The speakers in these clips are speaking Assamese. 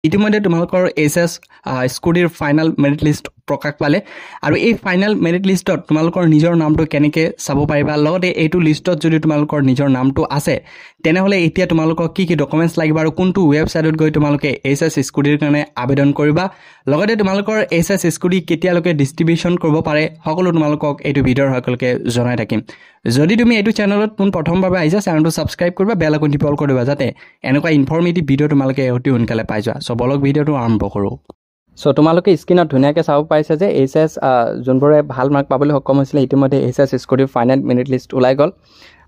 ইতিমধ্যে তোমালোকৰ এইচএছ স্কুটিৰ ফাইনেল মেৰিট লিষ্ট প্ৰকাশ পালে আৰু এই ফাইনেল মেৰিট লিষ্টত তোমালোকৰ নিজৰ নামটো কেনেকৈ চাব পাৰিবা লগতে এইটো লিষ্টত যদি তোমালোকৰ নিজৰ নামটো আছে তেনেহ'লে এতিয়া তোমালোকক কি কি ডকুমেণ্টছ লাগিব আৰু কোনটো ৱেবছাইটত গৈ তোমালোকে এইচএছ স্কুটিৰ কাৰণে আবেদন কৰিবা লগতে তোমালোকৰ এইচএছ স্কুটি কেতিয়ালৈকে ডিষ্ট্ৰিবিউশ্যন কৰিব পাৰে সকলো তোমালোকক এইটো ভিডিঅ'ৰ সকলোকে জনাই থাকিম যদি তুমি এইটো চেনেলত প্ৰথমবাৰ আহিছা চেনেলটো ছাবস্ক্ৰাইব কৰিবা বেল আইকনটি অল কৰি দিবা যাতে এনেকুৱা ইনফৰ্মেটিভ ভিডিঅ' তোমালোকে অতি সোনকালে পাই যোৱা সো বলক ভিডিঅ'টো আৰম্ভ কৰোঁ সো তোমালোকে স্ক্ৰীনত ধুনীয়াকৈ চাব পাৰিছে যে এইচএছ যোনবোৰে ভাল মাৰ্ক পাবলৈ সক্ষম হৈছিলে ইতিমধ্যে এইচএছ স্কুটিৰ ফাইনেল মেৰিট লিষ্ট ওলাই গ'ল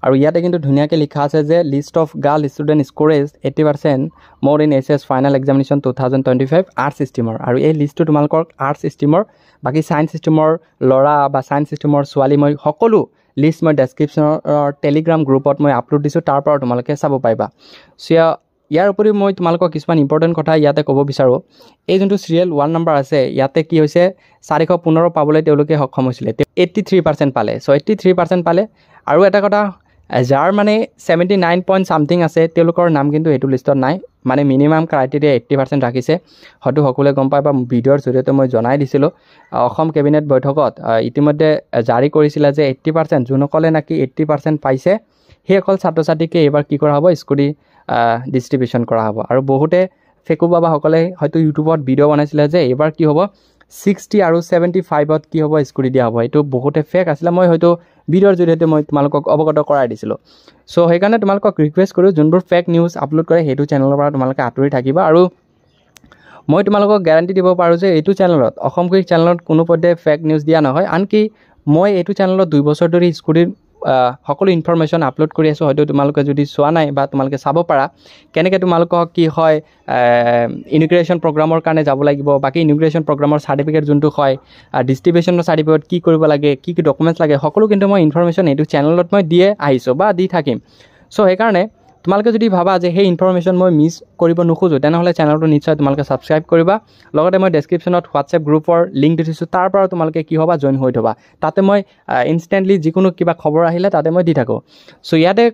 আৰু ইয়াতে কিন্তু ধুনীয়াকৈ লিখা আছে যে list of girl student scores 80% more in HS final examination 2025 arts ষ্ট্ৰীমৰ আৰু এই লিষ্টটো তোমালোকৰ আৰ্টছ ষ্ট্ৰীমৰ বাকী ছায়েন্স ষ্ট্ৰীমৰ ল'ৰা বা ছায়েন্স ষ্ট্ৰীমৰ ছোৱালী মই সকলো লিষ্ট মই ডেছক্ৰিপশ্যনৰ টেলিগ্ৰাম গ্ৰুপত মই আপলোড দিছোঁ তাৰ পৰা তোমালোকে চাব পাৰিবা চ' ইয়াৰ উপৰিও মই তোমালোকক কিছুমান ইম্পৰ্টেণ্ট কথা ইয়াতে ক'ব বিচাৰোঁ এই যোনটো চিৰিয়েল 1 নম্বৰ আছে ইয়াতে কি হৈছে 415 পাবলৈ তেওঁলোকে সক্ষম হৈছিলে 83% পালে চ' 83% পালে আৰু এটা কথা যাৰ মানে 79 পইণ্ট ছামথিং আছে তেওঁলোকৰ নাম কিন্তু এইটো লিষ্টত নাই মানে মিনিমাম ক্ৰাইটেৰিয়া 80% ৰাখিছে হয়তো সকলোৱে গম পায় বা ভিডিঅ'ৰ জৰিয়তে মই জনাই দিছিলোঁ অসম কেবিনেট বৈঠকত ইতিমধ্যে জাৰি কৰিছিলে যে 80% যোনসকলে নাকি 80% পাইছে সেইসকল ছাত্ৰ ছাত্ৰীকে এইবাৰ কি কৰা হ'ব স্কুটি ডিষ্ট্ৰিবিউশ্যন কৰা হ'ব আৰু বহুতে ফেকু বাবাসকলে হয়তো ইউটিউবত ভিডিঅ' বনাইছিলে যে এইবাৰ কি হ'ব 60 আৰু 75ত কি হ'ব স্কুটি দিয়া হ'ব এইটো বহুতে ফেক আছিলে মই হয়তো ভিডিঅ'ৰ জৰিয়তে মই তোমালোকক অৱগত কৰাই দিছিলোঁ চ' সেইকাৰণে তোমালোকক ৰিকুৱেষ্ট কৰোঁ যোনবোৰ ফেক নিউজ আপলোড কৰে সেইটো চেনেলৰ পৰা তোমালোকে আঁতৰি থাকিবা আৰু মই তোমালোকক গেৰাণ্টি দিব পাৰোঁ যে এইটো চেনেলত অসম কুইক চেনেলত কোনো পধ্যে ফেক নিউজ দিয়া নহয় আনকি মই এইটো চেনেলত 2 বছৰ ধৰি স্কুটিৰ সকলো ইনফৰমেশ্যন আপলোড কৰি আছোঁ হয়তো তোমালোকে যদি চোৱা নাই বা তোমালোকে চাব পাৰা কেনেকৈ তোমালোকক কি হয় ইমিগ্ৰেশ্যন প্ৰগ্ৰামৰ কাৰণে যাব লাগিব বাকী ইমিগ্ৰেশ্যন প্ৰগ্ৰামৰ চাৰ্টিফিকেট যোনটো হয় ডিষ্ট্ৰিবিউশ্যনৰ চাৰ্টিফিকেট কি কৰিব লাগে কি কি ডকুমেণ্টছ লাগে সকলো কিন্তু মই ইনফৰমেশ্যন এইটো চেনেলত মই দিয়ে আহিছোঁ বা দি থাকিম চ' সেইকাৰণে তোমালোকে যদি ভাবা যে সেই ইনফৰমেশ্যন মই মিছ কৰিব নোখোজোঁ তেনেহ'লে চেনেলটো নিশ্চয় তোমালোকে ছাবস্ক্ৰাইব কৰিবা লগতে মই ডেছক্ৰিপশ্যনত হোৱাটছএপ গ্ৰুপৰ লিংক দি দিছোঁ তাৰ পৰা তোমালোকে কি হ'বা জইন হৈ থ'বা তাতে মই ইনষ্টেণ্টলি যিকোনো কিবা খবৰ আহিলে তাতে মই দি থাকোঁ চ' ইয়াতে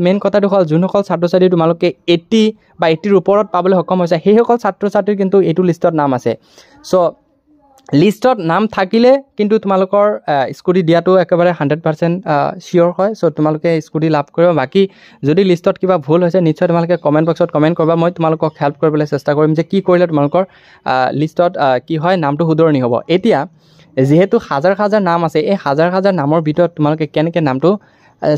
মেইন কথাটো হ'ল যোনসকল ছাত্ৰ ছাত্ৰী তোমালোকে 80 বা 80ৰ ওপৰত পাবলৈ সক্ষম হৈছে সেইসকল ছাত্ৰ ছাত্ৰীৰ কিন্তু এইটো লিষ্টত নাম আছে চ' লিষ্টত নাম থাকিলে কিন্তু তোমালোকৰ স্কুটি দিয়াটো একেবাৰে 100% চিয়'ৰ হয় চ' তোমালোকে স্কুটি লাভ কৰিবা বাকী যদি লিষ্টত কিবা ভুল হৈছে নিশ্চয় তোমালোকে কমেণ্ট বক্সত কমেণ্ট কৰিবা মই তোমালোকক হেল্প কৰিবলৈ চেষ্টা কৰিম যে কি কৰিলে তোমালোকৰ লিষ্টত কি হয় নামটো শুধৰণি হ'ব এতিয়া যিহেতু হাজাৰ নাম আছে এই হাজাৰ নামৰ ভিতৰত তোমালোকে কেনেকৈ নামটো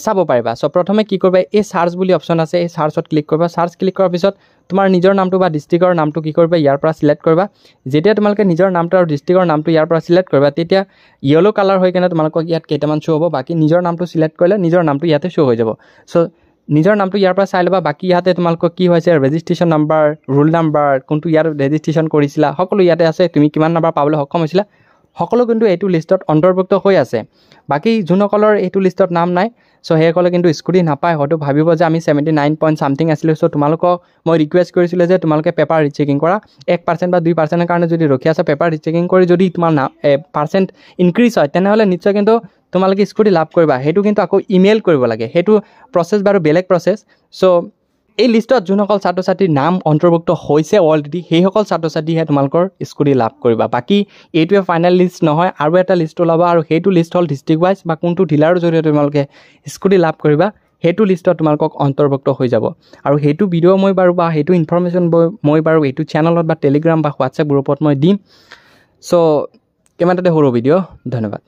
চাব পাৰিবা চ' প্ৰথমে কি কৰিবা এই চাৰ্চ বুলি অপশ্যন আছে এই চাৰ্চত ক্লিক কৰিবা চাৰ্চ ক্লিক কৰাৰ পিছত তোমাৰ নিজৰ নামটো বা ডিষ্ট্ৰিক্টৰ নামটো কি কৰিবা ইয়াৰ পৰা চিলেক্ট কৰিবা যেতিয়া তোমালোকে নিজৰ নামটো আৰু ডিষ্ট্ৰিক্টৰ নামটো ইয়াৰ পৰা চিলেক্ট কৰিবা তেতিয়া য়েলো কালাৰ হৈ কেনে তোমালোকক ইয়াত কেইটামান শ্ব' হ'ব বাকী নিজৰ নামটো চিলেক্ট কৰিলে নিজৰ নামটো ইয়াতে শ্ব' হৈ যাব চ' নিজৰ নামটো ইয়াৰ পৰা চাই ল'বা বাকী ইয়াতে তোমালোকক কি হৈছে ৰেজিষ্ট্ৰেশ্যন নাম্বাৰ ৰোল নাম্বাৰ কোনটো ইয়াৰ ৰেজিষ্ট্ৰেশ্যন কৰিছিলা সকলো ইয়াতে আছে তুমি কিমান নাম্বাৰ পাবলৈ সক্ষম হৈছিলা সকলো কিন্তু এইটো লিষ্টত অন্তৰ্ভুক্ত হৈ আছে বাকী যোনসকলৰ এইটো লিষ্টত নাম নাই চ' সেইসকলে কিন্তু স্কুটি নাপায় হয়তো ভাবিব যে আমি 79 পইণ্ট ছামথিং আছিলোঁ চ' তোমালোকক মই ৰিকুৱেষ্ট কৰিছিলোঁ যে তোমালোকে পেপাৰ ৰিচেকিং কৰা 1% বা 2%ৰ কাৰণে যদি ৰখি আছে পেপাৰ ৰিচেকিং কৰি যদি তোমাৰ পাৰ্চেণ্ট ইনক্ৰিজ হয় তেনেহ'লে নিশ্চয় কিন্তু তোমালোকে স্কুটি লাভ কৰিবা সেইটো কিন্তু আকৌ ইমেইল কৰিব লাগে সেইটো প্ৰচেছ বাৰু বেলেগ প্ৰচেছ চ' এই লিষ্টত যোনসকল ছাত্ৰ ছাত্ৰীৰ নাম অন্তৰ্ভুক্ত হৈছে অলৰেডি সেইসকল ছাত্ৰ ছাত্ৰীহে তোমালোকৰ স্কুটি লাভ কৰিবা বাকী এইটোৱে ফাইনেল লিষ্ট নহয় আৰু এটা লিষ্ট ওলাব আৰু সেইটো লিষ্ট হ'ল ডিষ্ট্ৰিক্ট ৱাইজ বা কোনটো ডিলাৰৰ জৰিয়তে তোমালোকে স্কুটি লাভ কৰিবা সেইটো লিষ্টত তোমালোকক অন্তৰ্ভুক্ত হৈ যাব আৰু সেইটো ভিডিঅ' মই বাৰু বা সেইটো ইনফৰমেশ্যন মই বাৰু এইটো চেনেলত বা টেলিগ্ৰাম বা হোৱাটছএপ গ্ৰুপত মই দিম চ' কিমানতে সৰু ভিডিঅ' ধন্যবাদ